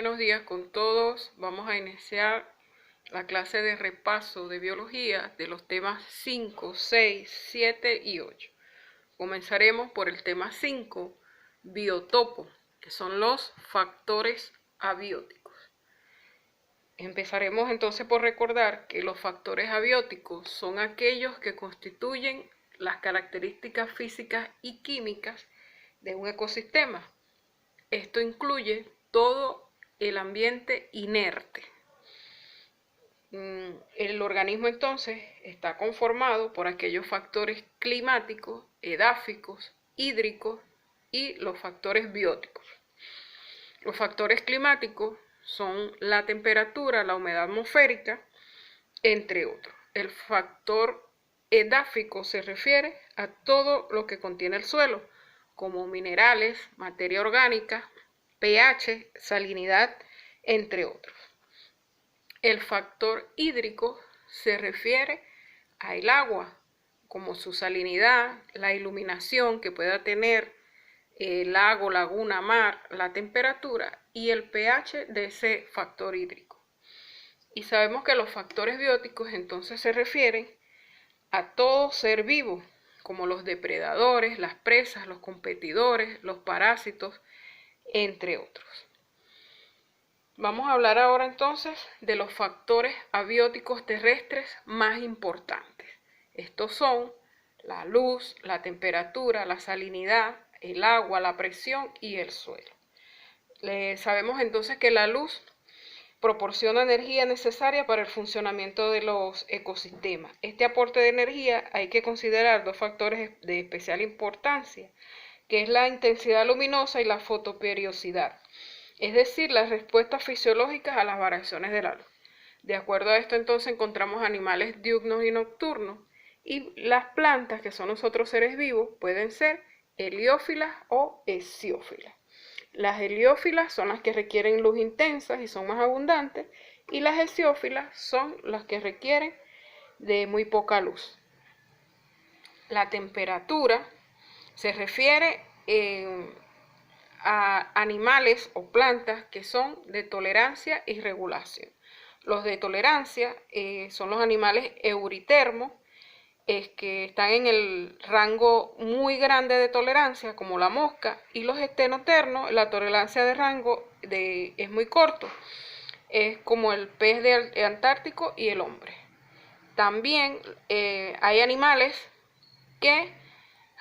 buenos días con todos. Vamos a iniciar la clase de repaso de biología de los temas 5, 6, 7 y 8. Comenzaremos por el tema 5, biotopo, que son los factores abióticos. Empezaremos entonces por recordar que los factores abióticos son aquellos que constituyen las características físicas y químicas de un ecosistema. Esto incluye todo el ambiente inerte. El organismo entonces está conformado por aquellos factores climáticos, edáficos, hídricos y los factores bióticos. Los factores climáticos son la temperatura, la humedad atmosférica, entre otros. El factor edáfico se refiere a todo lo que contiene el suelo, como minerales, materia orgánica, pH, salinidad, entre otros. El factor hídrico se refiere al agua, como su salinidad, la iluminación que pueda tener el lago, laguna, mar, la temperatura y el pH de ese factor hídrico. Y sabemos que los factores bióticos entonces se refieren a todo ser vivo, como los depredadores, las presas, los competidores, los parásitos, entre otros. Vamos a hablar ahora entonces de los factores abióticos terrestres más importantes. Estos son la luz, la temperatura, la salinidad, el agua, la presión y el suelo. Sabemos entonces que la luz proporciona energía necesaria para el funcionamiento de los ecosistemas. Este aporte de energía hay que considerar dos factores de especial importancia, que es la intensidad luminosa y la fotoperiodicidad, es decir, las respuestas fisiológicas a las variaciones de la luz. De acuerdo a esto entonces encontramos animales diurnos y nocturnos, y las plantas, que son los otros seres vivos, pueden ser heliófilas o hesiófilas. Las heliófilas son las que requieren luz intensa y son más abundantes, y las hesiófilas son las que requieren de muy poca luz. La temperatura se refiere a animales o plantas que son de tolerancia y regulación. Los de tolerancia son los animales euritermos, que están en el rango muy grande de tolerancia, como la mosca, y los estenotermos, la tolerancia de rango es muy corto, es como el pez de Antártico y el hombre. También hay animales que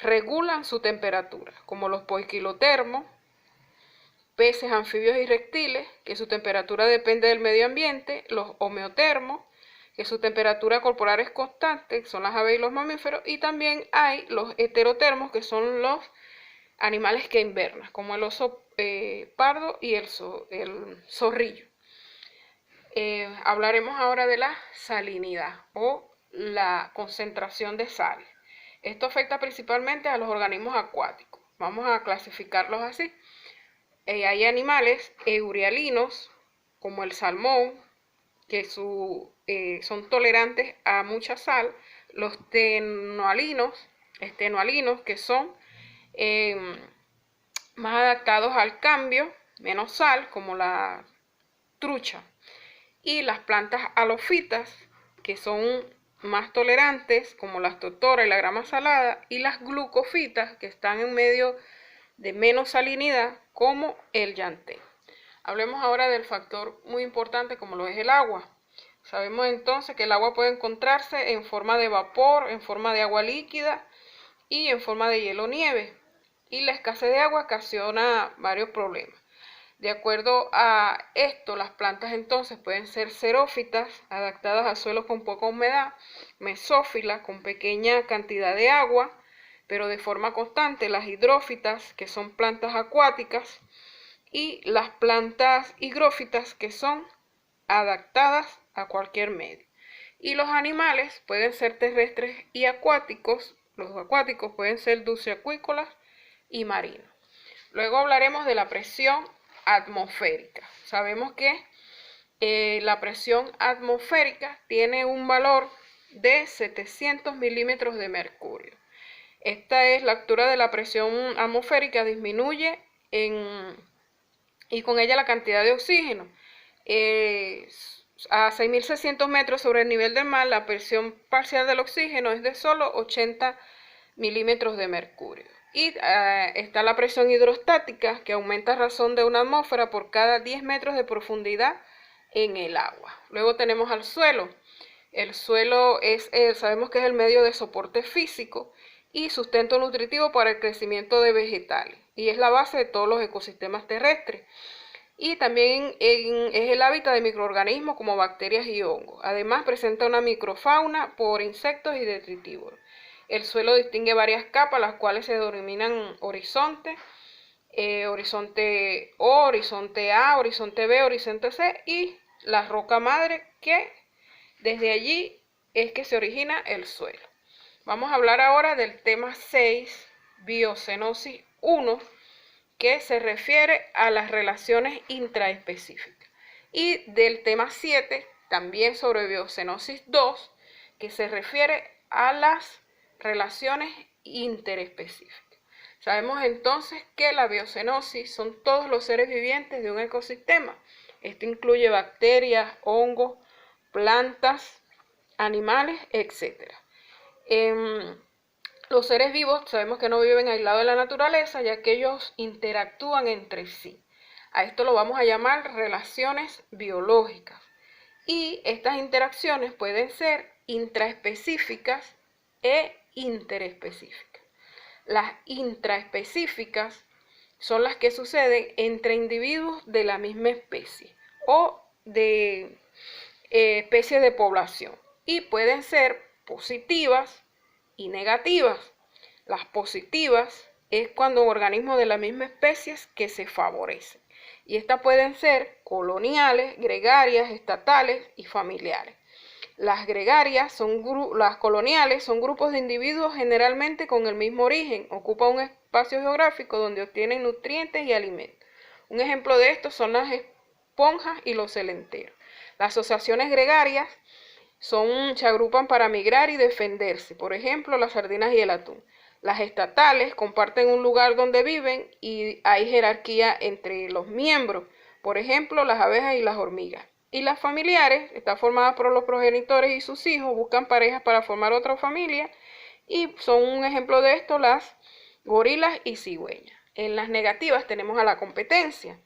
regulan su temperatura, como los poiquilotermos, peces, anfibios y reptiles, que su temperatura depende del medio ambiente, los homeotermos, que su temperatura corporal es constante, son las aves y los mamíferos, y también hay los heterotermos, que son los animales que invernan, como el oso pardo y el zorrillo. Hablaremos ahora de la salinidad o la concentración de sal. Esto afecta principalmente a los organismos acuáticos. Vamos a clasificarlos así. Hay animales eurialinos, como el salmón, que son tolerantes a mucha sal. Los estenoalinos, que son más adaptados al cambio, menos sal, como la trucha. Y las plantas halófitas, que son más tolerantes, como las totoras y la grama salada. Y las glucofitas, que están en medio de menos salinidad, como el llantén. Hablemos ahora del factor muy importante como lo es el agua. Sabemos entonces que el agua puede encontrarse en forma de vapor, en forma de agua líquida y en forma de hielo o nieve. Y la escasez de agua ocasiona varios problemas. De acuerdo a esto, las plantas entonces pueden ser xerófitas, adaptadas a suelos con poca humedad, mesófilas, con pequeña cantidad de agua, pero de forma constante, las hidrófitas, que son plantas acuáticas, y las plantas higrófitas, que son adaptadas a cualquier medio. Y los animales pueden ser terrestres y acuáticos. Los acuáticos pueden ser dulceacuícolas y marinos. Luego hablaremos de la presión atmosférica. Sabemos que la presión atmosférica tiene un valor de 700 milímetros de mercurio. Esta es la altura de la presión atmosférica, disminuye en y con ella la cantidad de oxígeno. A 6.600 metros sobre el nivel del mar, la presión parcial del oxígeno es de solo 80 milímetros de mercurio. Y está la presión hidrostática, que aumenta a razón de una atmósfera por cada 10 metros de profundidad en el agua. Luego tenemos al suelo. El suelo sabemos que es el medio de soporte físico y sustento nutritivo para el crecimiento de vegetales, y es la base de todos los ecosistemas terrestres. Y también es el hábitat de microorganismos como bacterias y hongos. Además presenta una microfauna por insectos y detritívoros. El suelo distingue varias capas, las cuales se denominan horizonte, horizonte O, horizonte A, horizonte B, horizonte C, y la roca madre, que desde allí es que se origina el suelo. Vamos a hablar ahora del tema 6, biocenosis 1, que se refiere a las relaciones intraespecíficas. Y del tema 7, también sobre biocenosis 2, que se refiere a las relaciones interespecíficas. Sabemos entonces que la biocenosis son todos los seres vivientes de un ecosistema. Esto incluye bacterias, hongos, plantas, animales, etc. Los seres vivos sabemos que no viven aislados de la naturaleza, ya que ellos interactúan entre sí. A esto lo vamos a llamar relaciones biológicas. Y estas interacciones pueden ser intraespecíficas e interespecíficas. Las intraespecíficas son las que suceden entre individuos de la misma especie o de especies de población, y pueden ser positivas y negativas. Las positivas es cuando organismos de la misma especie que se favorecen, y estas pueden ser coloniales, gregarias, estatales y familiares. Las coloniales son grupos de individuos generalmente con el mismo origen, ocupan un espacio geográfico donde obtienen nutrientes y alimentos. Un ejemplo de esto son las esponjas y los celenteros. Las asociaciones gregarias se agrupan para migrar y defenderse, por ejemplo, las sardinas y el atún. Las estatales comparten un lugar donde viven y hay jerarquía entre los miembros, por ejemplo, las abejas y las hormigas. Y las familiares están formadas por los progenitores y sus hijos, buscan parejas para formar otra familia, y son un ejemplo de esto las gorilas y cigüeñas. En las negativas tenemos a la competencia.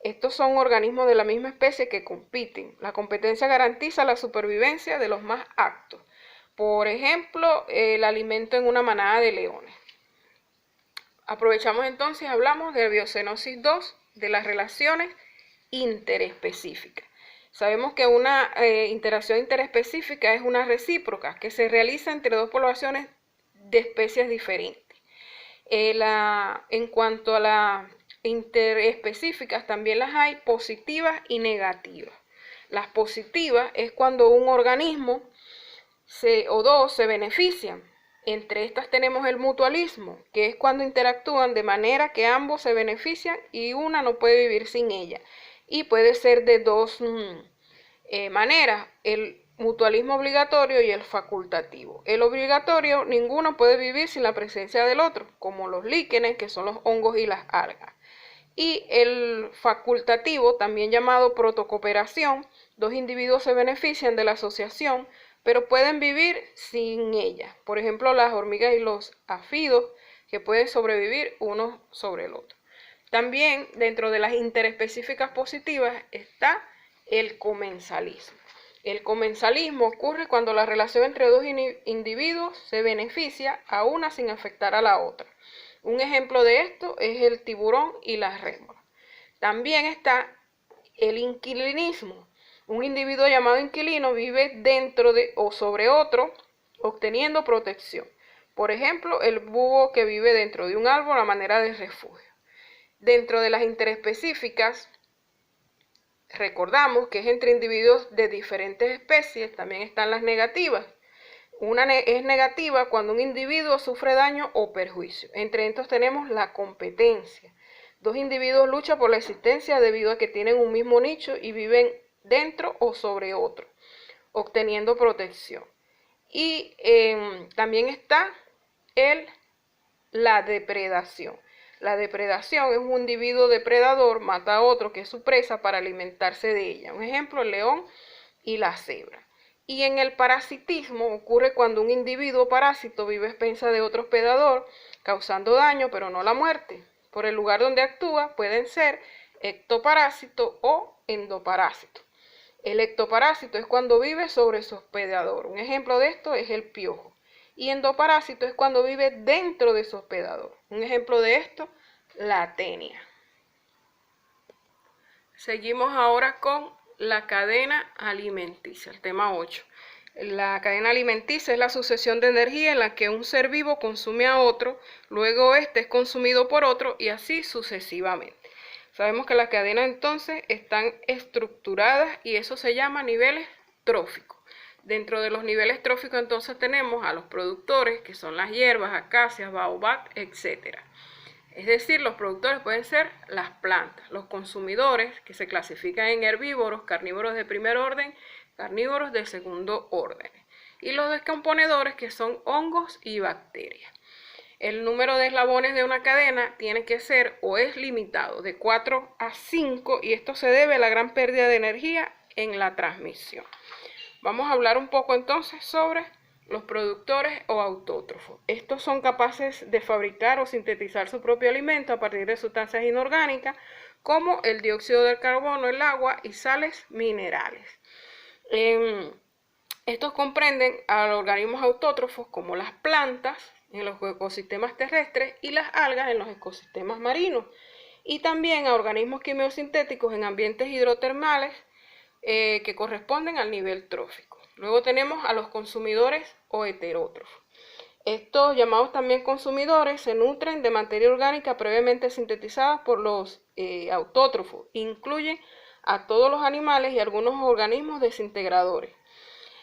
Estos son organismos de la misma especie que compiten. La competencia garantiza la supervivencia de los más aptos. Por ejemplo, el alimento en una manada de leones. Aprovechamos entonces, hablamos de biocenosis 2, de las relaciones interespecíficas. Sabemos que una interacción interespecífica es una recíproca que se realiza entre dos poblaciones de especies diferentes. En cuanto a las interespecíficas, también las hay positivas y negativas. Las positivas es cuando un organismo o dos se benefician. Entre estas tenemos el mutualismo, que es cuando interactúan de manera que ambos se benefician y una no puede vivir sin ella. Y puede ser de dos maneras: el mutualismo obligatorio y el facultativo. El obligatorio, ninguno puede vivir sin la presencia del otro, como los líquenes, que son los hongos y las algas. Y el facultativo, también llamado protocooperación, dos individuos se benefician de la asociación, pero pueden vivir sin ella. Por ejemplo, las hormigas y los áfidos, que pueden sobrevivir uno sobre el otro. También dentro de las interespecíficas positivas está el comensalismo. El comensalismo ocurre cuando la relación entre dos individuos se beneficia a una sin afectar a la otra. Un ejemplo de esto es el tiburón y las rémoras. También está el inquilinismo. Un individuo llamado inquilino vive dentro de o sobre otro, obteniendo protección. Por ejemplo, el búho que vive dentro de un árbol a manera de refugio. Dentro de las interespecíficas, recordamos que es entre individuos de diferentes especies. También están las negativas. Una es negativa cuando un individuo sufre daño o perjuicio. Entre estos tenemos la competencia. Dos individuos luchan por la existencia debido a que tienen un mismo nicho y viven dentro o sobre otro, obteniendo protección. Y también está la depredación. La depredación es un individuo depredador, mata a otro que es su presa para alimentarse de ella. Un ejemplo, el león y la cebra. Y en el parasitismo ocurre cuando un individuo parásito vive a expensas de otro predador, causando daño pero no la muerte. Por el lugar donde actúa pueden ser ectoparásito o endoparásito. El ectoparásito es cuando vive sobre su hospedador. Un ejemplo de esto es el piojo. Y endoparásito es cuando vive dentro de su hospedador. Un ejemplo de esto, la tenia. Seguimos ahora con la cadena alimenticia, el tema 8. La cadena alimenticia es la sucesión de energía en la que un ser vivo consume a otro, luego este es consumido por otro y así sucesivamente. Sabemos que las cadenas entonces están estructuradas y eso se llama niveles tróficos. Dentro de los niveles tróficos entonces tenemos a los productores, que son las hierbas, acacias, baobab, etc. Es decir, los productores pueden ser las plantas, los consumidores, que se clasifican en herbívoros, carnívoros de primer orden, carnívoros de segundo orden, y los descomponedores, que son hongos y bacterias. El número de eslabones de una cadena tiene que ser o es limitado de 4 a 5 y esto se debe a la gran pérdida de energía en la transmisión. Vamos a hablar un poco entonces sobre los productores o autótrofos. Estos son capaces de fabricar o sintetizar su propio alimento a partir de sustancias inorgánicas como el dióxido de carbono, el agua y sales minerales. Estos comprenden a los organismos autótrofos como las plantas en los ecosistemas terrestres y las algas en los ecosistemas marinos, y también a organismos quimiosintéticos en ambientes hidrotermales que corresponden al nivel trófico. Luego tenemos a los consumidores o heterótrofos. Estos, llamados también consumidores, se nutren de materia orgánica previamente sintetizada por los autótrofos. Incluyen a todos los animales y algunos organismos desintegradores.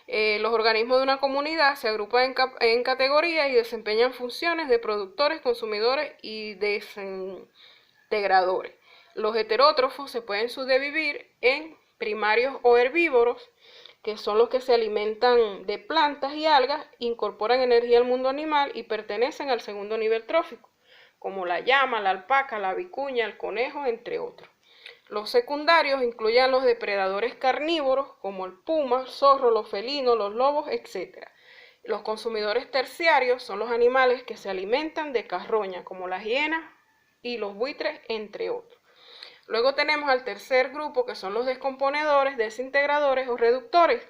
Los organismos de una comunidad se agrupan en categorías y desempeñan funciones de productores, consumidores y desintegradores. Los heterótrofos se pueden subdividir en primarios o herbívoros, que son los que se alimentan de plantas y algas, incorporan energía al mundo animal y pertenecen al segundo nivel trófico, como la llama, la alpaca, la vicuña, el conejo, entre otros. Los secundarios incluyen a los depredadores carnívoros, como el puma, el zorro, los felinos, los lobos, etc. Los consumidores terciarios son los animales que se alimentan de carroña, como las hienas y los buitres, entre otros. Luego tenemos al tercer grupo, que son los descomponedores, desintegradores o reductores.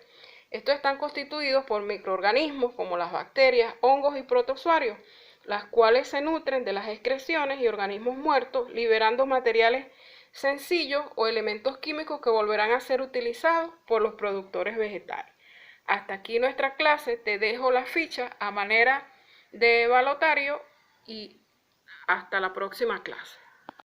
Estos están constituidos por microorganismos como las bacterias, hongos y protozoarios, las cuales se nutren de las excreciones y organismos muertos, liberando materiales sencillos o elementos químicos que volverán a ser utilizados por los productores vegetales. Hasta aquí nuestra clase, te dejo la ficha a manera de balotario y hasta la próxima clase.